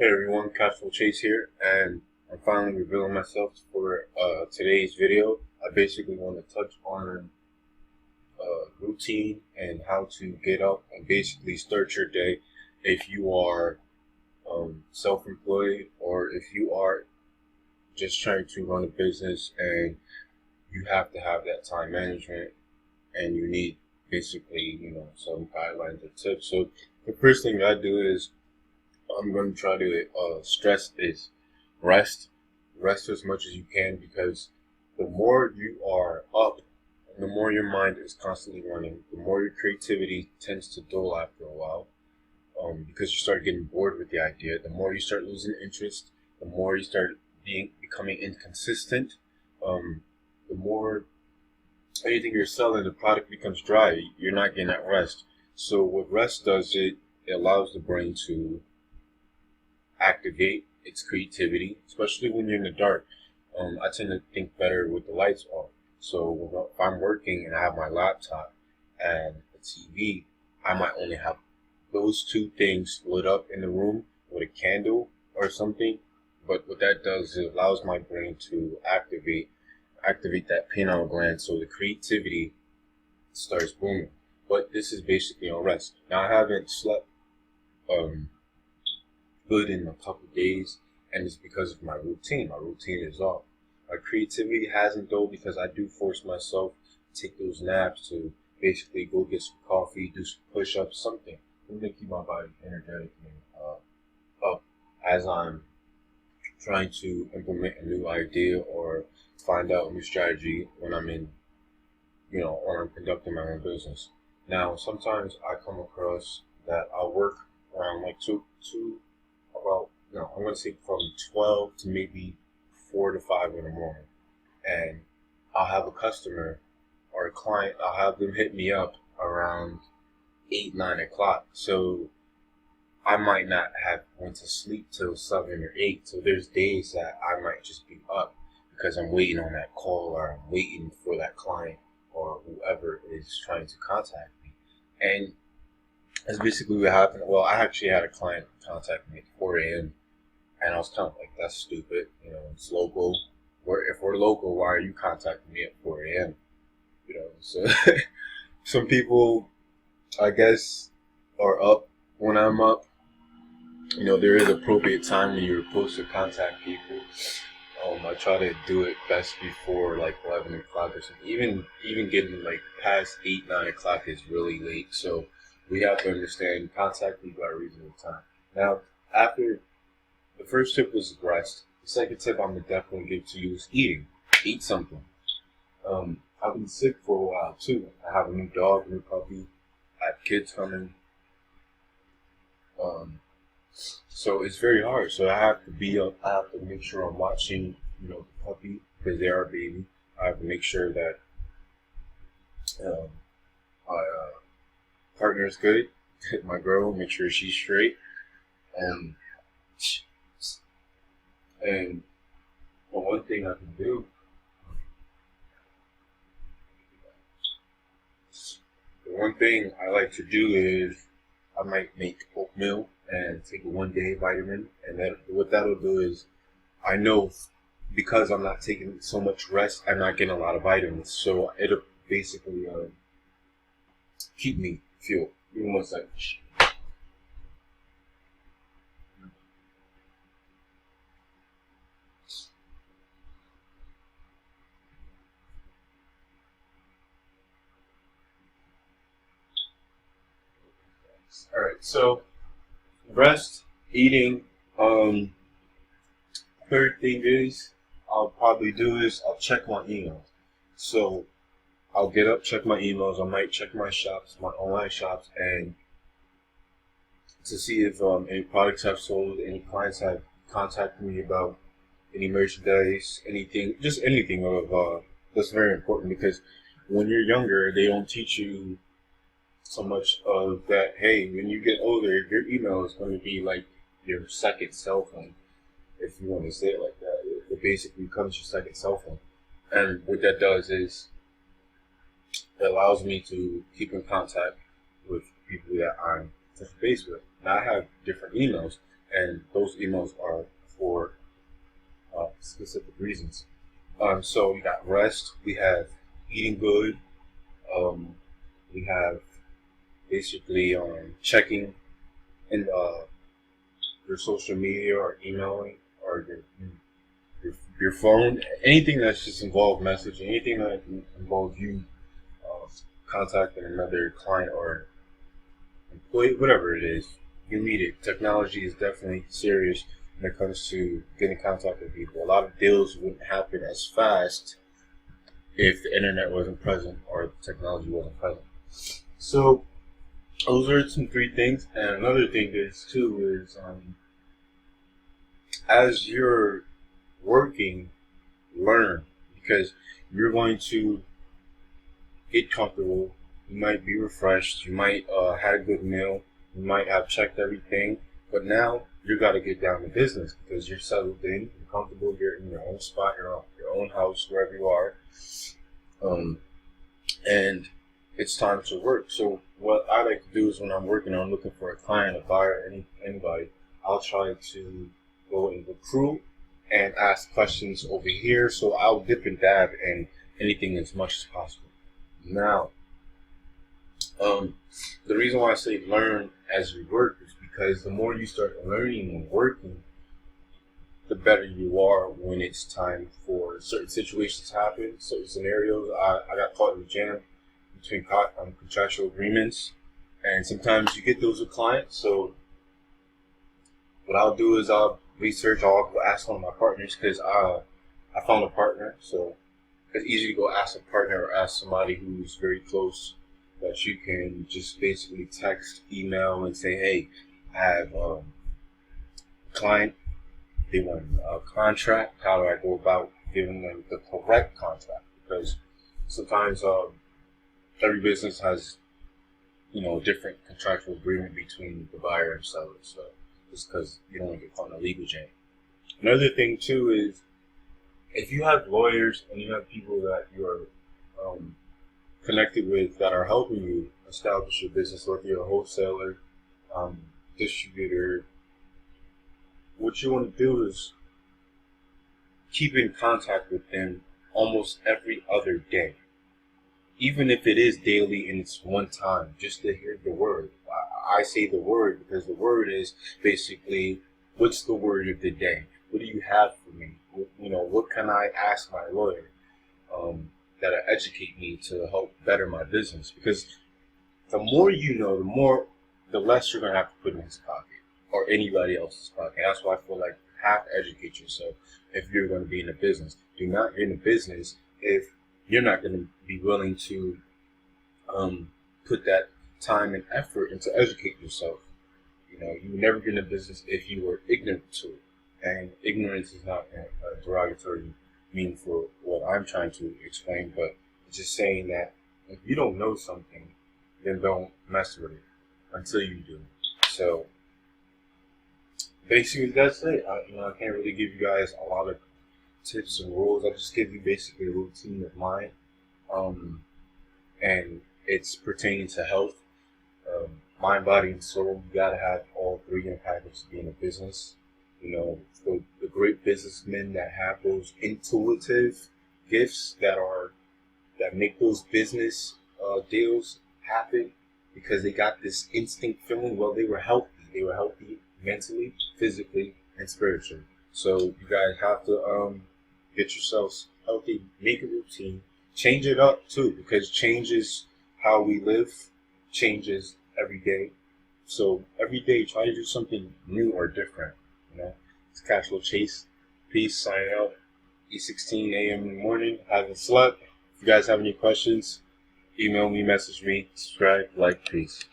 Hey everyone, Cashflow Chase here, and I'm finally revealing myself for today's video. I basically want to touch on routine and how to get up and basically start your day if you are self-employed or if you are just trying to run a business and you have to have that time management and you need basically, some guidelines or tips. So the first thing I do is I'm going to try to stress is rest. Rest as much as you can because the more you are up, the more your mind is constantly running, the more your creativity tends to dull after a while because you start getting bored with the idea. The more you start losing interest, the more you start becoming inconsistent, the more anything you're selling, the product becomes dry. You're not getting that rest. So what rest does, it allows the brain to activate its creativity, especially when you're in the dark. I tend to think better with the lights off. So if I'm working and I have my laptop and a TV, I might only have those two things lit up in the room with a candle or something. But what that does is it allows my brain to activate that pineal gland, so the creativity starts booming. But this is basically on rest. Now I haven't slept good in a couple days, and it's because of my routine. My routine is off. My creativity hasn't though because I do force myself to take those naps to basically go get some coffee, do some push-ups, something. I'm gonna keep my body energetic and up as I'm trying to implement a new idea or find out a new strategy when I'm when I'm conducting my own business. Now, sometimes I come across that I'll work around like I'm going to say from 12 to maybe 4 to 5 in the morning. And I'll have a customer or a client, I'll have them hit me up around 8, 9 o'clock. So I might not have went to sleep till 7 or 8. So there's days that I might just be up because I'm waiting on that call or I'm waiting for that client or whoever is trying to contact me. And that's basically what happened. Well, I actually had a client contact me at 4 a.m. and I was kind of like, that's stupid. It's local. If we're local, why are you contacting me at 4 a.m.? So some people, I guess, are up when I'm up. There is appropriate time when you're supposed to contact people. I try to do it best before like 11 o'clock or something. Even getting like past 8, 9 o'clock is really late. So we have to understand contact people at a reasonable time. Now, after the first tip was rest, the second tip I'm gonna definitely give to you is eating. Eat something. I've been sick for a while too. I have a new dog, new puppy. I have kids coming. So it's very hard. So I have to be up. I have to make sure I'm watching, the puppy because they are a baby. I have to make sure that my partner is good. My girl, make sure she's straight. And one thing I can do, the one thing I like to do is I might make oatmeal and take a 1-day vitamin. And then what that'll do is I know because I'm not taking so much rest, I'm not getting a lot of vitamins. So it'll basically keep me fueled. Give me 1 second. All right, so rest, eating. Third thing is I'll probably do is I'll check my emails. So I'll get up, check my emails. I might check my shops, my online shops, and to see if any products have sold, any clients have contacted me about any merchandise, anything, just anything of that's very important because when you're younger, they don't teach you so much of that. Hey, when you get older, your email is going to be like your second cell phone, if you want to say it like that. It basically becomes your second cell phone, and what that does is it allows me to keep in contact with people that I'm touch base with. Now I have different emails, and those emails are for specific reasons. So we got rest, we have eating good, um, we have basically checking in your social media or emailing or your phone, anything that's just involved messaging, anything that involves you uh, contacting another client or employee, whatever it is, you need it. Technology is definitely serious when it comes to getting in contact with people. A lot of deals wouldn't happen as fast if the internet wasn't present or the technology wasn't present. So those are some three things. And another thing is too is as you're working, learn, because you're going to get comfortable. You might be refreshed. You might had a good meal. You might have checked everything. But now you got to get down to business because you're settled in, you're comfortable, you're in your own spot, you're on your own house, wherever you are, and it's time to work. So what I like to do is when I'm working, I'm looking for a client, a buyer, anybody. I'll try to go and recruit and ask questions over here. So I'll dip and dab in anything as much as possible. Now, the reason why I say learn as you work is because the more you start learning and working, the better you are when it's time for certain situations to happen, certain scenarios. I got caught in the jam between contractual agreements, and sometimes you get those with clients. So what I'll do is I'll research, I'll ask one of my partners because I found a partner. So it's easy to go ask a partner or ask somebody who's very close that you can just basically text, email, and say, hey, I have a client, they want a contract. How do I go about giving them the correct contract? Because sometimes every business has, a different contractual agreement between the buyer and seller. So just because you don't want to get caught in a legal jam. Another thing too is if you have lawyers and you have people that you're connected with that are helping you establish your business, whether you're a wholesaler, distributor, what you want to do is keep in contact with them almost every other day. Even if it is daily and it's one time, just to hear the word. I say the word because the word is basically, what's the word of the day? What do you have for me? What can I ask my lawyer that'll educate me to help better my business? Because the more you know, the less you're going to have to put in his pocket or anybody else's pocket. That's why I feel like you have to educate yourself if you're going to be in a business. Do not get in a business if you're not going to be willing to put that time and effort into educate yourself. You would never get in a business if you were ignorant to it. And ignorance is not a derogatory meaning for what I'm trying to explain, but it's just saying that if you don't know something, then don't mess with it until you do. So basically that's it. I can't really give you guys a lot of tips and rules. I just give you basically a routine of mine, and it's pertaining to health, mind, body, and soul. You gotta have all three in a package to be in a business. The great businessmen that have those intuitive gifts that make those business deals happen because they got this instinct feeling. Well, they were healthy. They were healthy mentally, physically, and spiritually. So you guys have to get yourselves healthy, make a routine, change it up too, because change is how we live, changes every day. So every day, try to do something new or different. It's Cashflow Chase. Peace. Signing out. 8:16 a.m. in the morning. Haven't slept. If you guys have any questions, email me, message me, subscribe, like, peace.